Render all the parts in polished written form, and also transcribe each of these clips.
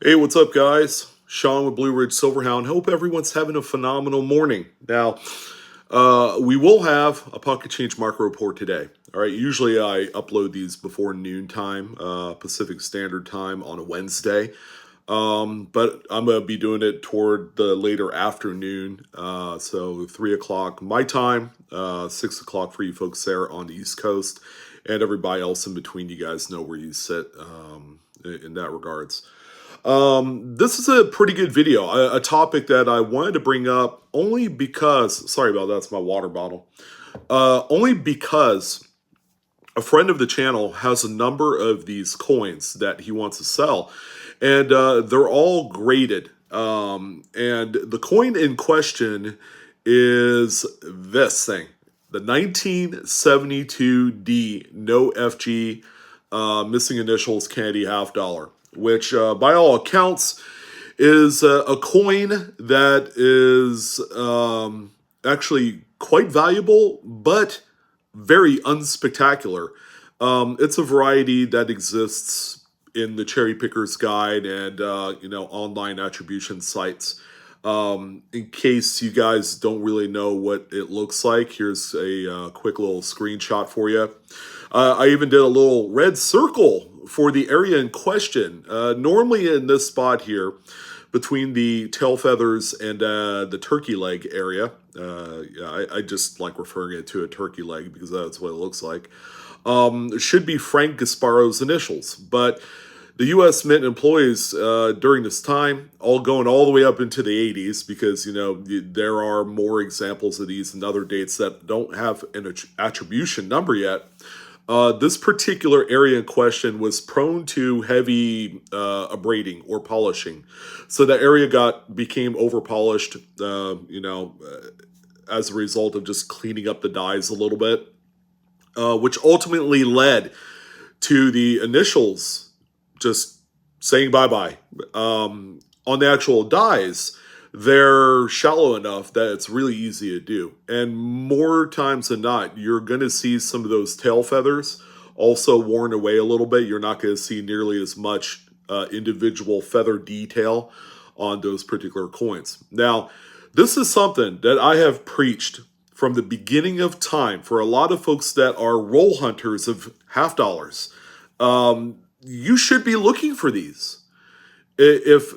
Hey, what's up, guys? Sean with Blue Ridge Silverhound. Hope everyone's having a phenomenal morning. Now, we will have a pocket change market report today. All right, usually I upload these before noontime, Pacific Standard Time on a Wednesday. But I'm going to be doing it toward the later afternoon. So 3 o'clock my time, 6 o'clock for you folks there on the East Coast, and everybody else in between. You guys know where you sit in that regards. This is a pretty good video, a topic that I wanted to bring up only because, sorry about that, it's my water bottle. Only because a friend of the channel has a number of these coins that he wants to sell, and they're all graded. And the coin in question is this thing, the 1972D no FG missing initials candy $half, which by all accounts is a coin that is actually quite valuable, but very unspectacular. It's a variety that exists in the Cherry Picker's Guide and online attribution sites. In case you guys don't really know what it looks like, here's a quick little screenshot for you. I even did a little red circle for the area in question. Normally in this spot here, between the tail feathers and the turkey leg area, I just like referring it to a turkey leg because that's what it looks like, should be Frank Gasparo's initials. But the U.S. Mint employees during this time, all going all the way up into the 80s, because, there are more examples of these and other dates that don't have an attribution number yet. This particular area in question was prone to heavy abrading or polishing. So that area became over-polished, as a result of just cleaning up the dyes a little bit, which ultimately led to the initials just saying bye-bye. On the actual dyes, they're shallow enough that it's really easy to do. And more times than not, you're going to see some of those tail feathers also worn away a little bit. You're not going to see nearly as much individual feather detail on those particular coins. Now, this is something that I have preached from the beginning of time for a lot of folks that are roll hunters of $half. You should be looking for these. If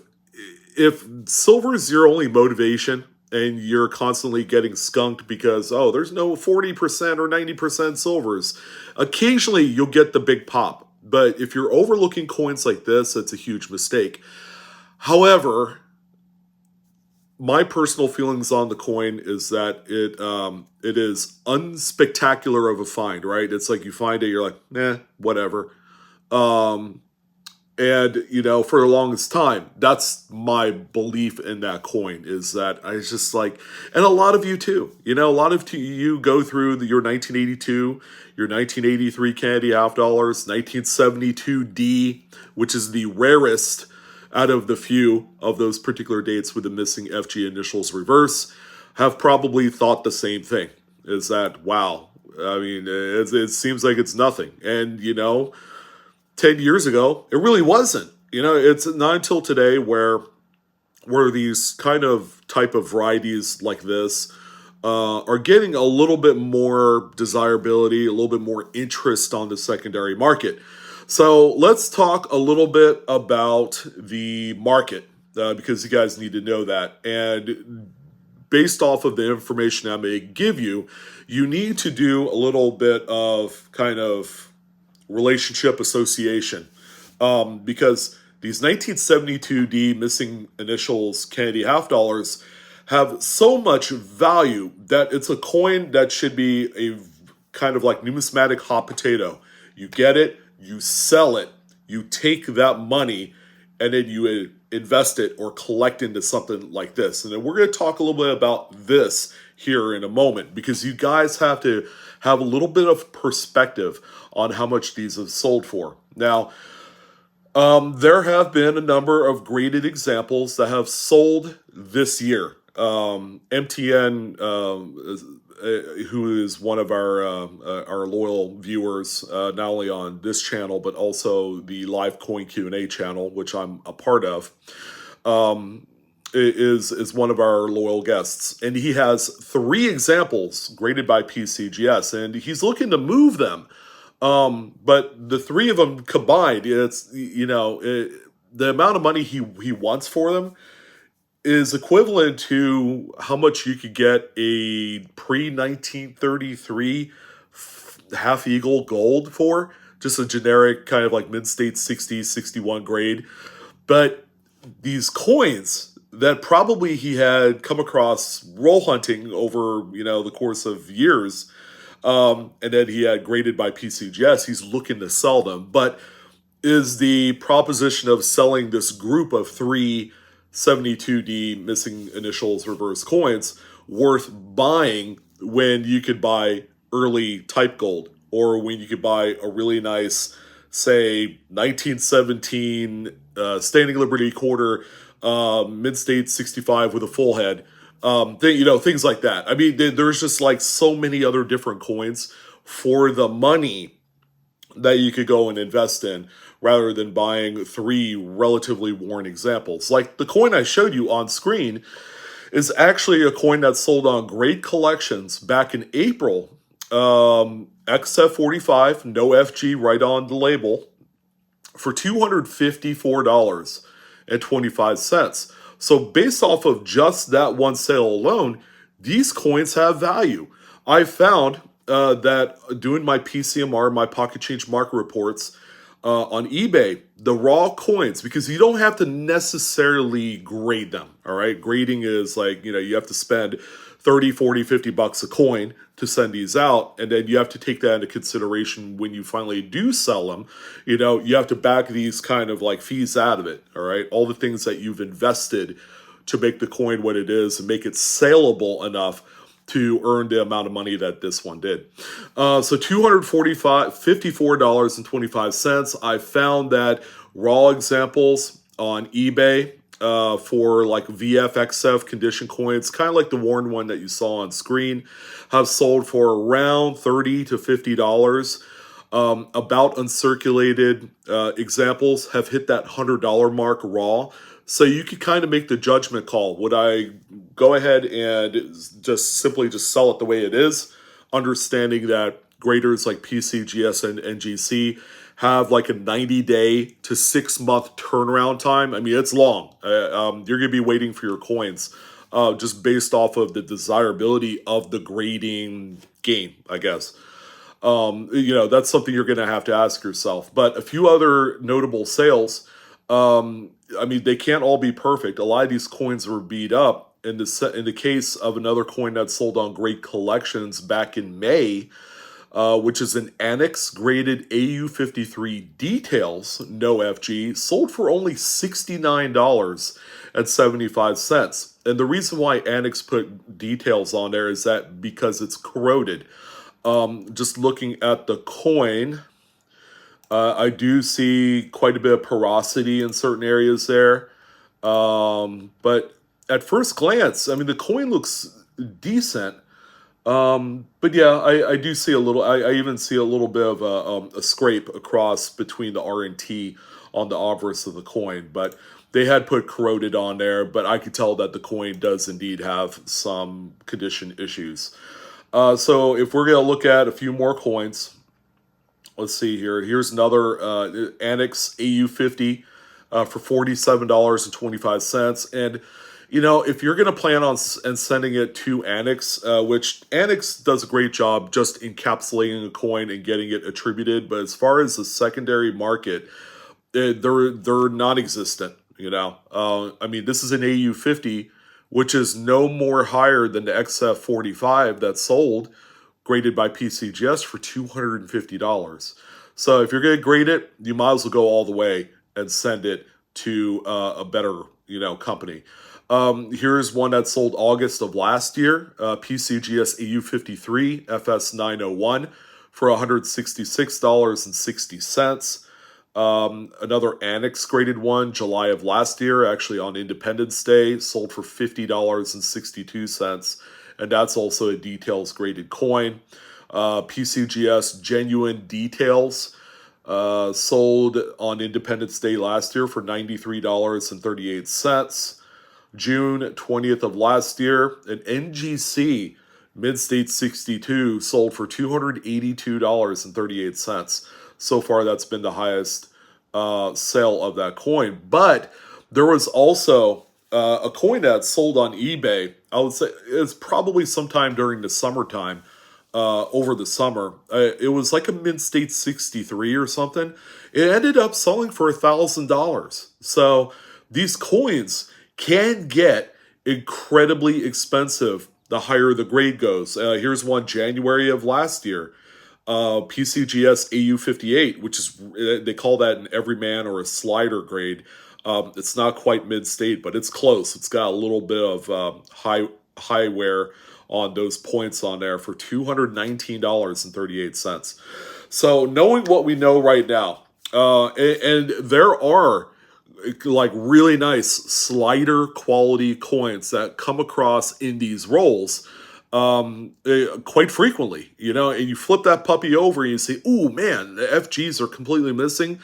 silver is your only motivation and you're constantly getting skunked because, oh, there's no 40% or 90% silvers, occasionally you'll get the big pop. But if you're overlooking coins like this, it's a huge mistake. However, my personal feelings on the coin is that it is unspectacular of a find, right? It's like you find it, you're like, nah, whatever. And, for the longest time, that's my belief in that coin, is that I just like, and a lot of you too, a lot of you go through your 1982, your 1983 candy $half, 1972D, which is the rarest out of the few of those particular dates with the missing FG initials reverse, have probably thought the same thing, is that, wow, I mean, it seems like it's nothing. And, 10 years ago, it really wasn't. It's not until today where these kind of type of varieties like this are getting a little bit more desirability, a little bit more interest on the secondary market. So let's talk a little bit about the market, because you guys need to know that. And based off of the information I may give you, you need to do a little bit of kind of relationship association, because these 1972D missing initials candy $half have so much value that it's a coin that should be a kind of like numismatic hot potato. You get it, you sell it, you take that money, and then you invest it or collect into something like this. And then we're going to talk a little bit about this here in a moment, because you guys have to have a little bit of perspective on how much these have sold for. Now, there have been a number of graded examples that have sold this year. MTN, who is one of our loyal viewers, not only on this channel but also the live coin Q&A channel, which I'm a part of, is one of our loyal guests, and he has 3 examples graded by PCGS, and he's looking to move them. But the 3 of them combined, it's the amount of money he wants for them is equivalent to how much you could get a pre-1933 half eagle gold for, just a generic kind of like mid-state 60, 61 grade. But these coins that probably he had come across roll hunting over, the course of years, and then he had graded by PCGS, he's looking to sell them. But is the proposition of selling this group of 3 72D missing initials reverse coins worth buying when you could buy early type gold, or when you could buy a really nice, say, 1917 Standing Liberty quarter, mid-state 65 with a full head, things like that. I mean, there's just like so many other different coins for the money that you could go and invest in, rather than buying 3 relatively worn examples. Like the coin I showed you on screen is actually a coin that sold on Great Collections back in April. XF45, no FG right on the label, for $254.25. So based off of just that one sale alone, these coins have value. I found that doing my PCMR, my pocket change market reports, on eBay, the raw coins, because you don't have to necessarily grade them, all right? Grading is like, you have to spend 30, 40, 50 bucks a coin to send these out, and then you have to take that into consideration when you finally do sell them. You have to back these kind of like fees out of it, all right? All the things that you've invested to make the coin what it is and make it saleable enough to earn the amount of money that this one did. So $54.25. I found that raw examples on eBay for like VFXF condition coins, kind of like the worn one that you saw on screen, have sold for around $30 to $50. About uncirculated examples have hit that $100 mark raw. So you could kind of make the judgment call. Would I go ahead and just simply sell it the way it is, understanding that graders like PCGS and NGC have like a 90-day to 6-month turnaround time? I mean, it's long. You're going to be waiting for your coins just based off of the desirability of the grading game, I guess. That's something you're going to have to ask yourself. But a few other notable sales. I mean, they can't all be perfect. A lot of these coins were beat up. In the case of another coin that sold on Great Collections back in May, which is an Annex graded AU53 details, no FG, sold for only $69.75. And the reason why Annex put details on there is that because it's corroded. Just looking at the coin, I do see quite a bit of porosity in certain areas there. But at first glance, I mean, the coin looks decent. But yeah, I do see a little, I even see a little bit of a scrape across between the R and T on the obverse of the coin. But they had put corroded on there, but I could tell that the coin does indeed have some condition issues. So if we're going to look at a few more coins, let's see here. Here's another Annex AU50 for $47.25. And, if you're going to plan on sending it to Annex, which Annex does a great job just encapsulating a coin and getting it attributed. But as far as the secondary market, they're non-existent, I mean, this is an AU50, which is no more higher than the XF45 that sold, graded by PCGS for $250. So if you're going to grade it, you might as well go all the way and send it to a better, company. Here's one that sold August of last year, PCGS AU53 FS901 for $166.60. Another Annex graded one, July of last year, actually on Independence Day, sold for $50.62. And that's also a details graded coin. PCGS Genuine Details sold on Independence Day last year for $93.38. June 20th of last year, an NGC Mid-State 62 sold for $282.38. So far, that's been the highest sale of that coin. But there was also a coin that sold on eBay. I would say it's probably sometime during the summertime, over the summer. It was like a Mid-State 63 or something. It ended up selling for $1,000. So these coins can get incredibly expensive the higher the grade goes. Here's one January of last year. PCGS AU58, which is, they call that an everyman or a slider grade. It's not quite mid-state, but it's close. It's got a little bit of high wear on those points on there for $219.38. So knowing what we know right now, and there are like really nice slider quality coins that come across in these rolls quite frequently, and you flip that puppy over and you say, ooh, man, the FGs are completely missing.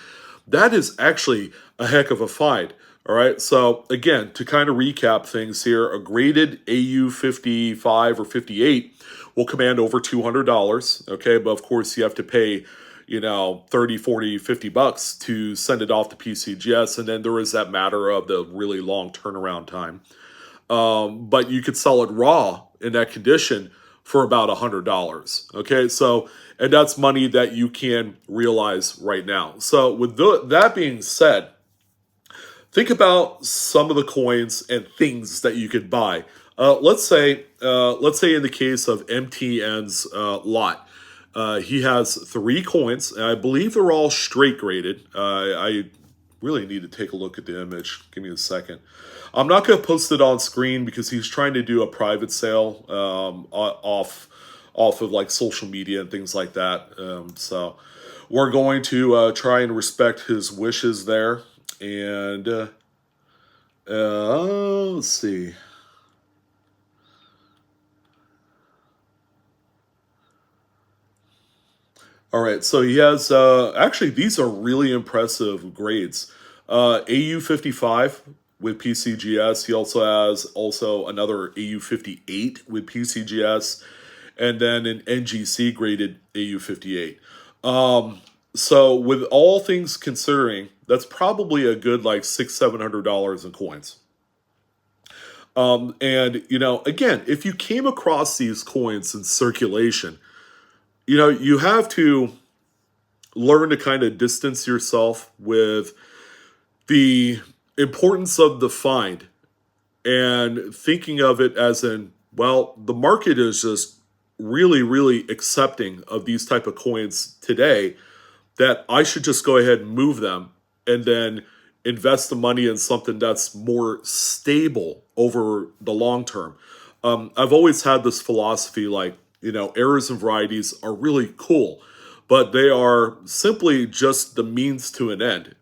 That is actually a heck of a find. All right. So again, to kind of recap things here, a graded AU 55 or 58 will command over $200. Okay. But of course you have to pay, 30, 40, 50 bucks to send it off to PCGS. And then there is that matter of the really long turnaround time. But you could sell it raw in that condition for about $100. Okay, so, and that's money that you can realize right now. So with that being said, think about some of the coins and things that you could buy. Let's say in the case of MTN's lot, he has 3 coins, and I believe they're all straight graded. I really need to take a look at the image. Give me a second. I'm not going to post it on screen because he's trying to do a private sale off of like social media and things like that. So we're going to try and respect his wishes there. And let's see. All right, so he has actually these are really impressive grades. AU 55 with PCGS. He also has another AU 58 with PCGS, and then an NGC graded AU 58. So with all things considering, that's probably a good like $600-700 in coins. And again, if you came across these coins in circulation, you have to learn to kind of distance yourself with the importance of the find and thinking of it as in, well, the market is just really, really accepting of these type of coins today that I should just go ahead and move them and then invest the money in something that's more stable over the long term. I've always had this philosophy like, errors and varieties are really cool, but they are simply just the means to an end.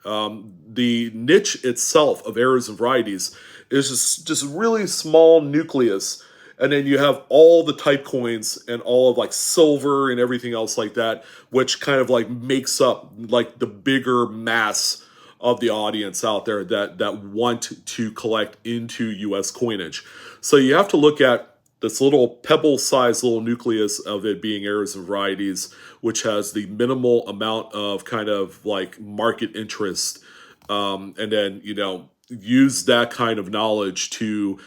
The niche itself of errors and varieties is just really small nucleus. And then you have all the type coins and all of like silver and everything else like that, which kind of like makes up like the bigger mass of the audience out there that want to collect into US coinage. So you have to look at this little pebble-sized little nucleus of it being errors and varieties, which has the minimal amount of kind of like market interest, and then use that kind of knowledge to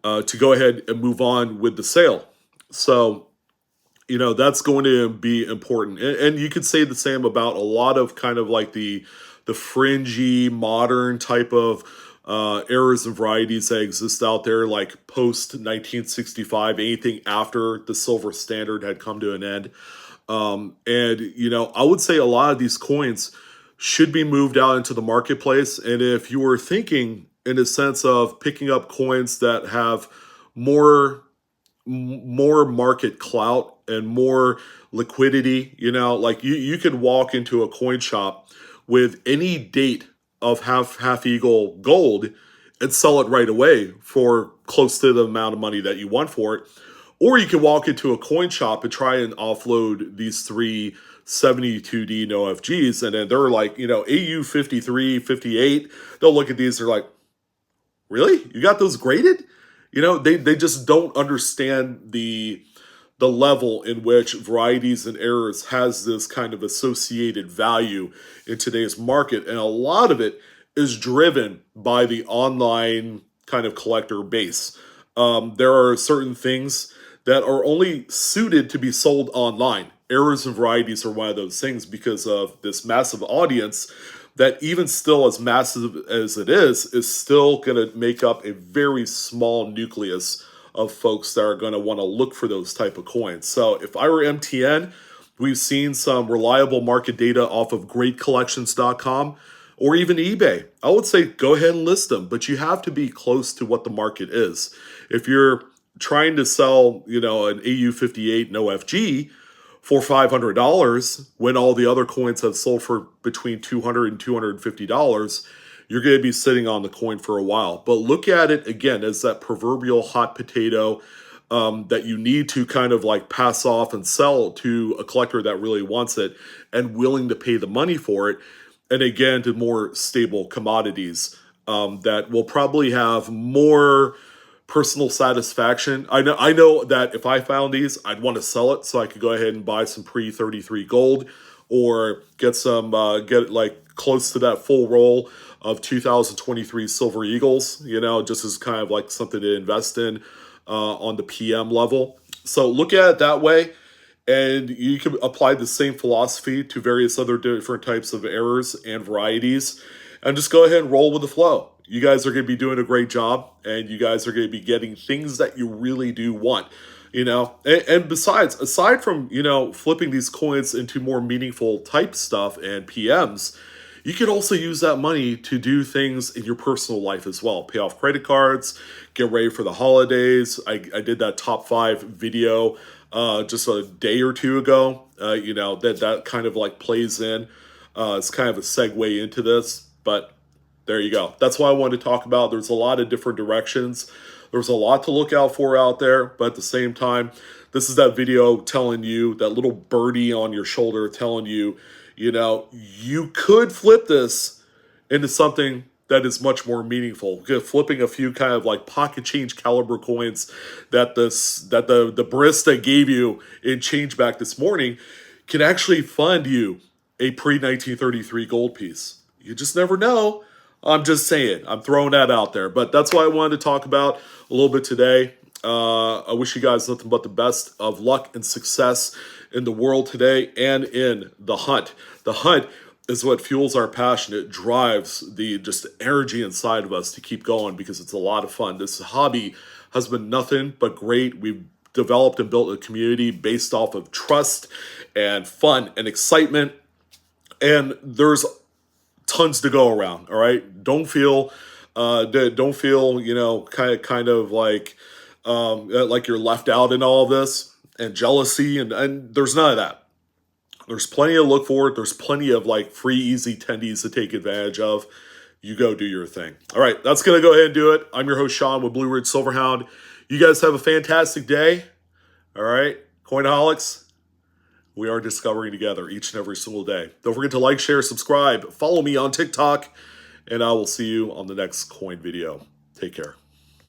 go ahead and move on with the sale. So that's going to be important, and you could say the same about a lot of kind of like the fringy modern type of errors and varieties that exist out there, like post 1965, anything after the silver standard had come to an end. And I would say a lot of these coins should be moved out into the marketplace. And if you were thinking in a sense of picking up coins that have more market clout and more liquidity, like you could walk into a coin shop with any date of half eagle gold and sell it right away for close to the amount of money that you want for it. Or you can walk into a coin shop and try and offload these three 72D no FGs, and then they're like, AU 53, 58. They'll look at these, they're like, really? You got those graded? They just don't understand the level in which varieties and errors has this kind of associated value in today's market. And a lot of it is driven by the online kind of collector base. There are certain things that are only suited to be sold online. Errors and varieties are one of those things because of this massive audience that, even still as massive as it is still going to make up a very small nucleus of folks that are going to want to look for those type of coins. So if I were MTN, we've seen some reliable market data off of greatcollections.com or even eBay. I would say go ahead and list them, but you have to be close to what the market is. If you're trying to sell, an AU58 no FG for $500 when all the other coins have sold for between $200 and $250, you're going to be sitting on the coin for a while. But look at it again as that proverbial hot potato that you need to kind of like pass off and sell to a collector that really wants it and willing to pay the money for it. And again, to more stable commodities that will probably have more personal satisfaction. I know that if I found these, I'd want to sell it so I could go ahead and buy some pre-33 gold or get some, get like close to that full roll of 2023 Silver Eagles, just as kind of like something to invest in on the PM level. So look at it that way, and you can apply the same philosophy to various other different types of errors and varieties, and just go ahead and roll with the flow. You guys are going to be doing a great job, and you guys are going to be getting things that you really do want. And besides, aside from, flipping these coins into more meaningful type stuff and PMs, you can also use that money to do things in your personal life as well. Pay off credit cards, get ready for the holidays. I did that top 5 video just a day or two ago. That kind of like plays in. It's kind of a segue into this, but there you go. That's why I wanted to talk about. There's a lot of different directions. There's a lot to look out for out there, but at the same time, this is that video telling you, that little birdie on your shoulder telling you, you could flip this into something that is much more meaningful. Flipping a few kind of like pocket change caliber coins that the barista gave you in change back this morning can actually fund you a pre-1933 gold piece. You just never know. I'm just saying. I'm throwing that out there. But that's why I wanted to talk about a little bit today. I wish you guys nothing but the best of luck and success in the world today and in the hunt. The hunt is what fuels our passion. It drives the just energy inside of us to keep going because it's a lot of fun. This hobby has been nothing but great. We've developed and built a community based off of trust and fun and excitement. And there's tons to go around. All right. Don't feel, kind of like you're left out in all of this and jealousy. And there's none of that. There's plenty to look for. There's plenty of like free, easy tendies to take advantage of. You go do your thing. All right. That's going to go ahead and do it. I'm your host, Sean, with Blue Ridge Silverhound. You guys have a fantastic day. All right. Coinaholics. We are discovering together each and every single day. Don't forget to like, share, subscribe, follow me on TikTok, and I will see you on the next coin video. Take care.